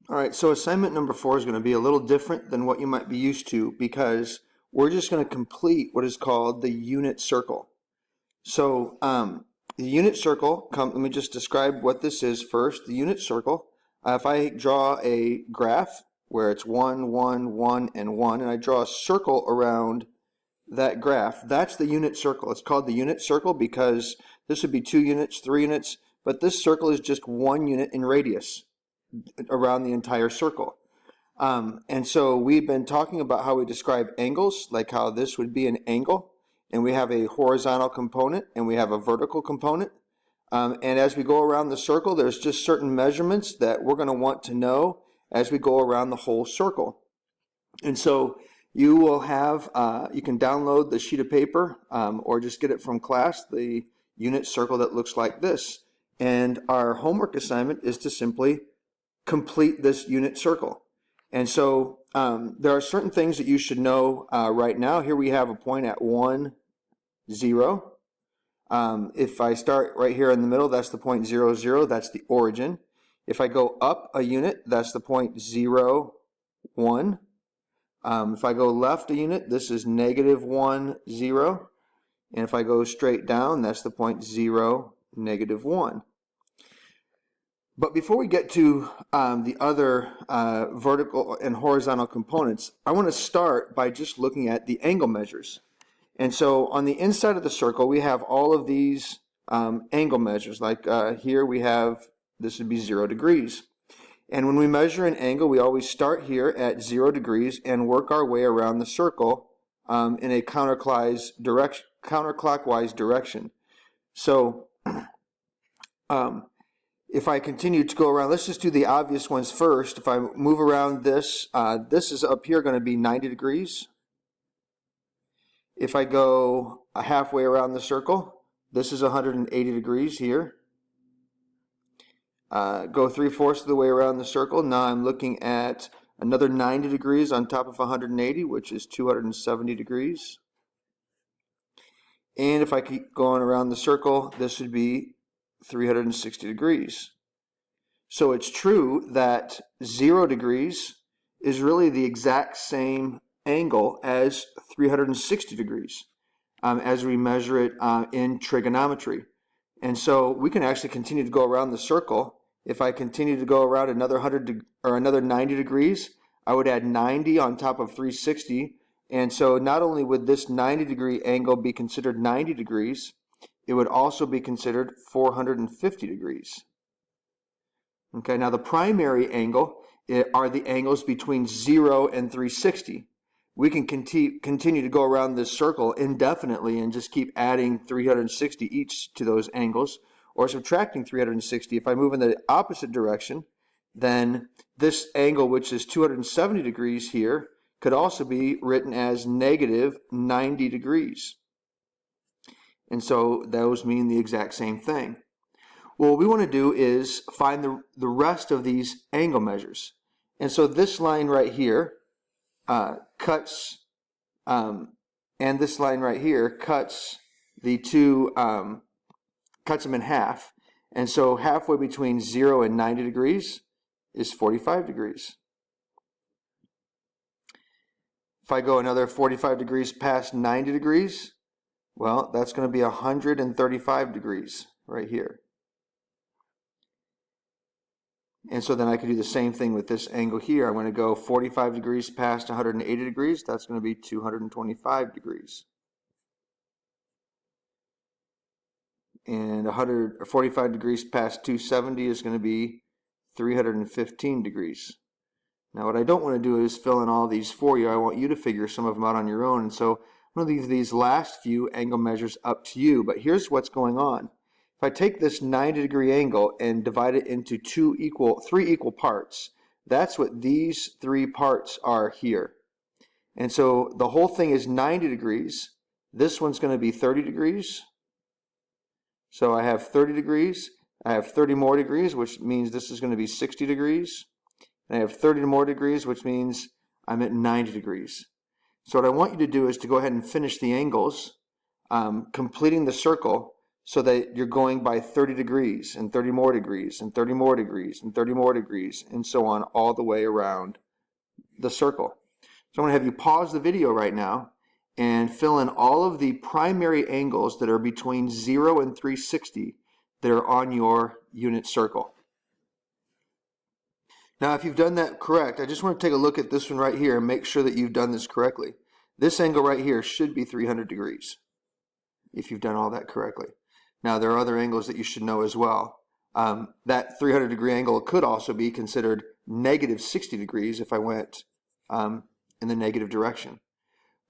All right, so assignment number 4 is going to be a little different than what you might be used to because we're just going to complete what is called the unit circle. So the unit circle, let me just describe what this is first. The unit circle, if I draw a graph where it's 1, 1, 1, and 1, and I draw a circle around that graph, that's the unit circle. It's called the unit circle because this would be 2 units, 3 units, but this circle is just 1 unit in radius around the entire circle. And so we've been talking about how we describe angles, like how this would be an angle, and we have a horizontal component and we have a vertical component. And as we go around the circle, there's just certain measurements that we're going to want to know as we go around the whole circle. And so you will have, you can download the sheet of paper or just get it from class, the unit circle that looks like this. And our homework assignment is to simply complete this unit circle. And so there are certain things that you should know right now. Here we have a point at 1, 0. If I start right here in the middle, that's the point 0, 0. That's the origin. If I go up a unit, that's the point 0, 1. If I go left a unit, this is negative 1, 0. And if I go straight down, that's the point 0, negative 1. But before we get to the other vertical and horizontal components, I want to start by just looking at the angle measures. And so on the inside of the circle, we have all of these angle measures. Like here we have, this would be 0 degrees. And when we measure an angle, we always start here at 0 degrees and work our way around the circle in a counterclockwise direction. So if I continue to go around, let's just do the obvious ones first. If I move around this, this is up here going to be 90 degrees. If I go halfway around the circle, this is 180 degrees here. Go 3/4 of the way around the circle. Now I'm looking at another 90 degrees on top of 180, which is 270 degrees. And if I keep going around the circle, this would be 360 degrees. So it's true that 0 degrees is really the exact same angle as 360 degrees as we measure it in trigonometry. And so we can actually continue to go around the circle. If I continue to go around another 90 degrees, I would add 90 on top of 360. And so not only would this 90 degree angle be considered 90 degrees, it would also be considered 450 degrees. Okay, now the primary angle are the angles between 0 and 360. We can continue to go around this circle indefinitely and just keep adding 360 each to those angles, or subtracting 360. If I move in the opposite direction, then this angle, which is 270 degrees here, could also be written as negative 90 degrees. And so those mean the exact same thing. Well, what we want to do is find the rest of these angle measures. And so this line right here cuts, and this line right here cuts the two, cuts them in half. And so halfway between 0 and 90 degrees is 45 degrees. If I go another 45 degrees past 90 degrees, well, that's going to be 135 degrees right here. And so then I can do the same thing with this angle here. I'm going to go 45 degrees past 180 degrees. That's going to be 225 degrees. And 145 degrees past 270 is going to be 315 degrees. Now what I don't want to do is fill in all these for you. I want you to figure some of them out on your own. And so I'm going to leave these last few angle measures up to you. But here's what's going on. If I take this 90 degree angle and divide it into three equal parts, that's what these 3 parts are here. And so the whole thing is 90 degrees. This one's going to be 30 degrees. So I have 30 degrees. I have 30 more degrees, which means this is going to be 60 degrees. And I have 30 more degrees, which means I'm at 90 degrees. So what I want you to do is to go ahead and finish the angles, completing the circle, so that you're going by 30 degrees and 30 more degrees and 30 more degrees and 30 more degrees and so on all the way around the circle. So I'm going to have you pause the video right now and fill in all of the primary angles that are between 0 and 360 that are on your unit circle. Now, if you've done that correct, I just want to take a look at this one right here and make sure that you've done this correctly. This angle right here should be 300 degrees if you've done all that correctly. Now, there are other angles that you should know as well. That 300 degree angle could also be considered negative 60 degrees if I went in the negative direction.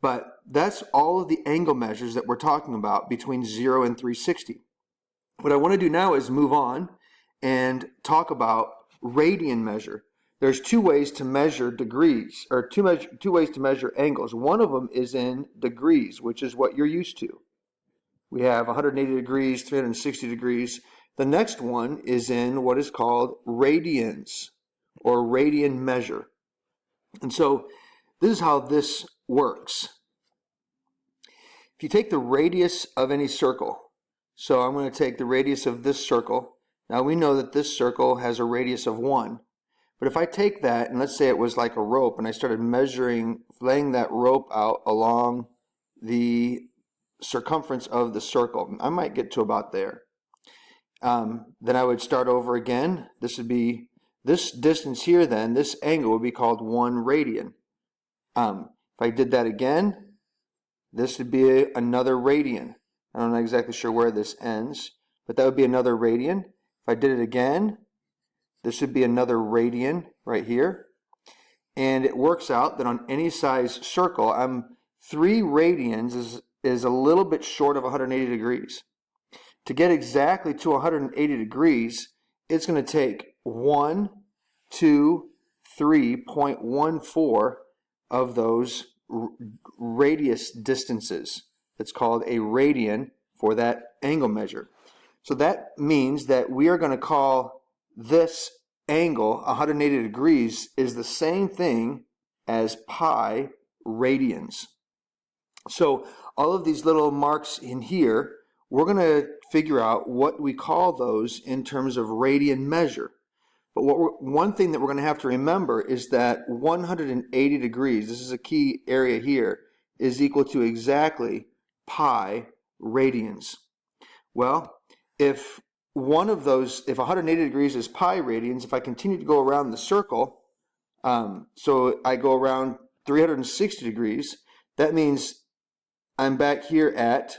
But that's all of the angle measures that we're talking about between 0 and 360. What I want to do now is move on and talk about radian measure. There's two ways to measure degrees, or two ways to measure angles. One of them is in degrees, which is what you're used to. We have 180 degrees, 360 degrees. The next one is in what is called radians, or radian measure. And so this is how this works. If you take the radius of any circle, so I'm going to take the radius of this circle. Now we know that this circle has a radius of 1. But if I take that, and let's say it was like a rope, and I started measuring, laying that rope out along the circumference of the circle, I might get to about there. Then I would start over again. This would be, this distance here then, this angle would be called 1 radian. If I did that again, this would be another radian. I'm not exactly sure where this ends, but that would be another radian. If I did it again, this would be another radian right here. And it works out that on any size circle, 3 radians is a little bit short of 180 degrees. To get exactly to 180 degrees, it's going to take 1, 2, 3.14 of those radius distances. It's called a radian for that angle measure. So that means that we are going to call this angle 180 degrees is the same thing as pi radians. So all of these little marks in here, we're going to figure out what we call those in terms of radian measure. But one thing that we're going to have to remember is that 180 degrees, this is a key area here, is equal to exactly pi radians. Well, if one of those, if 180 degrees is pi radians, if I continue to go around the circle, so I go around 360 degrees, that means I'm back here at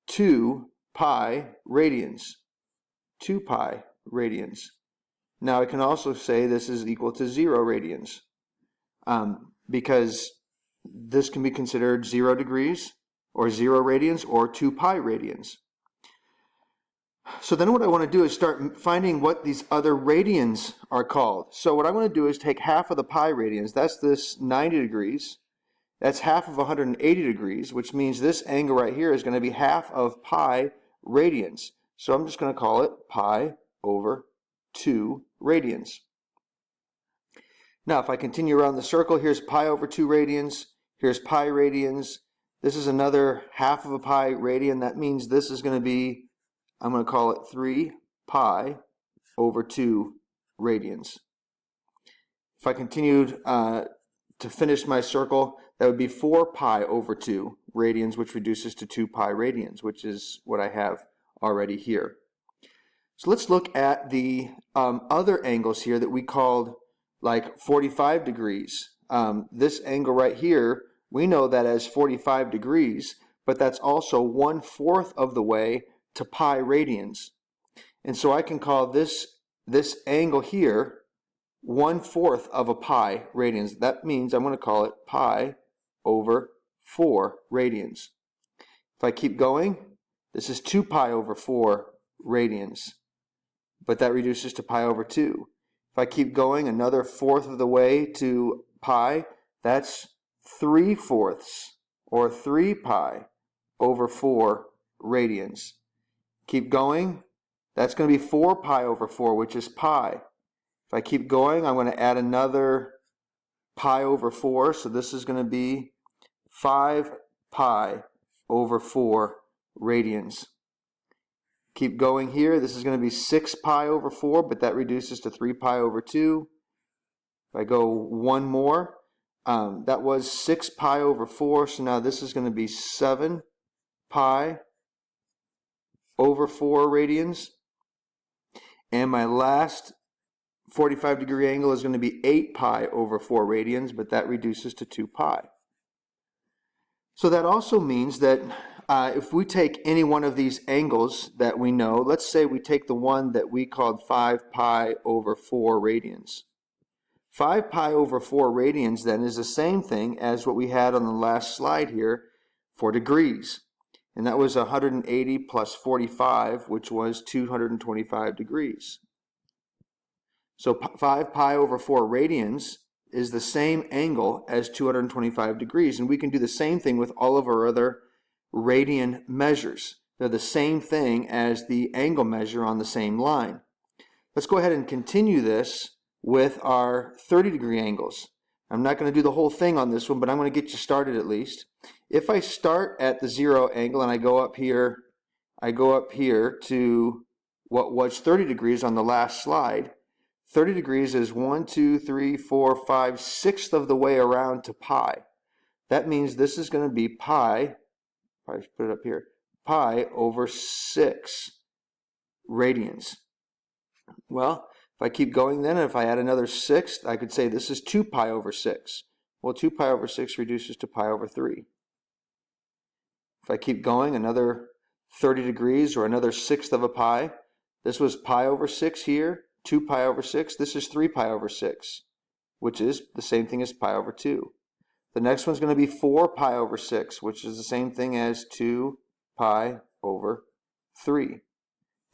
2 pi radians. 2 pi radians. Now I can also say this is equal to 0 radians, because this can be considered 0 degrees or 0 radians or 2 pi radians. So then what I want to do is start finding what these other radians are called. So what I want to do is take half of the pi radians, that's this 90 degrees, that's half of 180 degrees, which means this angle right here is going to be half of pi radians. So I'm just going to call it pi over 2 radians. Now if I continue around the circle, here's pi over 2 radians, here's pi radians, this is another half of a pi radian, that means this is going to be, I'm going to call it 3 pi over 2 radians. If I continued to finish my circle, that would be 4 pi over 2 radians, which reduces to 2 pi radians, which is what I have already here. So let's look at the other angles here that we called like 45 degrees. This angle right here, we know that as 45 degrees, but that's also 1/4 of the way to pi radians. And so I can call this angle here 1/4 of a pi radians. That means I'm going to call it pi over 4 radians. If I keep going, this is 2 pi over 4 radians, but that reduces to pi over 2. If I keep going another 1/4 of the way to pi, that's 3/4 or 3 pi over 4 radians. Keep going, that's going to be 4 pi over 4, which is pi. If I keep going, I'm going to add another pi over 4, so this is going to be 5 pi over 4 radians. Keep going here. This is going to be 6 pi over 4, but that reduces to 3 pi over 2. If I go one more, that was 6 pi over 4, so now this is going to be 7 pi over 4 radians. And my last 45-degree angle is going to be 8 pi over 4 radians, but that reduces to 2 pi. So that also means that if we take any one of these angles that we know, let's say we take the one that we called 5 pi over 4 radians. 5 pi over 4 radians then is the same thing as what we had on the last slide here for degrees. And that was 180 plus 45, which was 225 degrees. So 5 pi over 4 radians is the same angle as 225 degrees. And we can do the same thing with all of our other radian measures. They're the same thing as the angle measure on the same line. Let's go ahead and continue this with our 30-degree angles. I'm not going to do the whole thing on this one, but I'm going to get you started at least. If I start at the 0 angle and I go up here to what was 30 degrees on the last slide. 30 degrees is 1, 2, 3, 4, 5, 6th of the way around to pi. That means this is going to be pi, if I put it up here, pi over 6 radians. Well, if I keep going then, and if I add another 6th, I could say this is 2 pi over 6. Well, 2 pi over 6 reduces to pi over 3. If I keep going, another 30 degrees or another 1/6 of a pi. This was pi over 6 here, 2 pi over 6. This is 3 pi over 6, which is the same thing as pi over 2. The next one's going to be 4 pi over 6, which is the same thing as 2 pi over 3.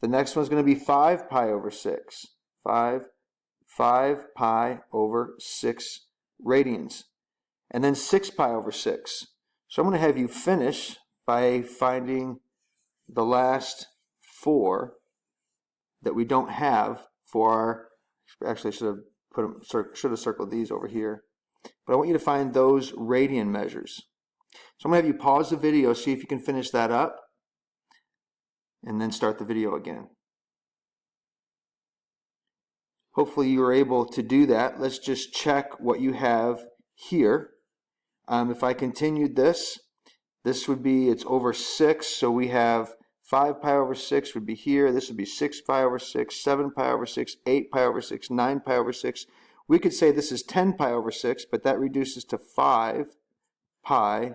The next one's going to be 5 pi over 6. 5 pi over 6 radians. And then 6 pi over 6. So I'm going to have you finish by finding the last 4 that we don't have for our, actually I should have circled these over here. But I want you to find those radian measures. So I'm going to have you pause the video, see if you can finish that up, and then start the video again. Hopefully you were able to do that. Let's just check what you have here. If I continued this, this would be, it's over 6, so we have 5 pi over 6 would be here. This would be 6 pi over 6, 7 pi over 6, 8 pi over 6, 9 pi over 6. We could say this is 10 pi over 6, but that reduces to 5 pi,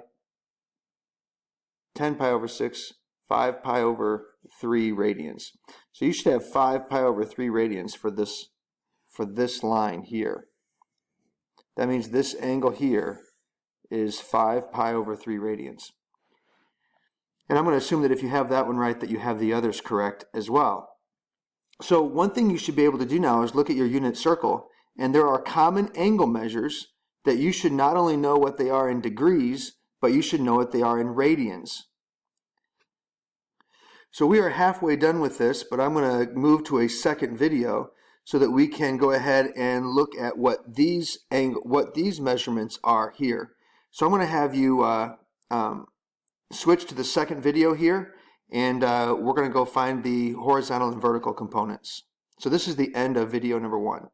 10 pi over 6, 5 pi over 3 radians. So you should have 5 pi over 3 radians for this line here. That means this angle here is 5 pi over 3 radians. And I'm going to assume that if you have that one right, that you have the others correct as well. So one thing you should be able to do now is look at your unit circle, and there are common angle measures that you should not only know what they are in degrees, but you should know what they are in radians. So we are halfway done with this, but I'm going to move to a second video so that we can go ahead and look at what these measurements are here. So I'm going to have you switch to the second video here, and we're going to go find the horizontal and vertical components. So this is the end of video number 1.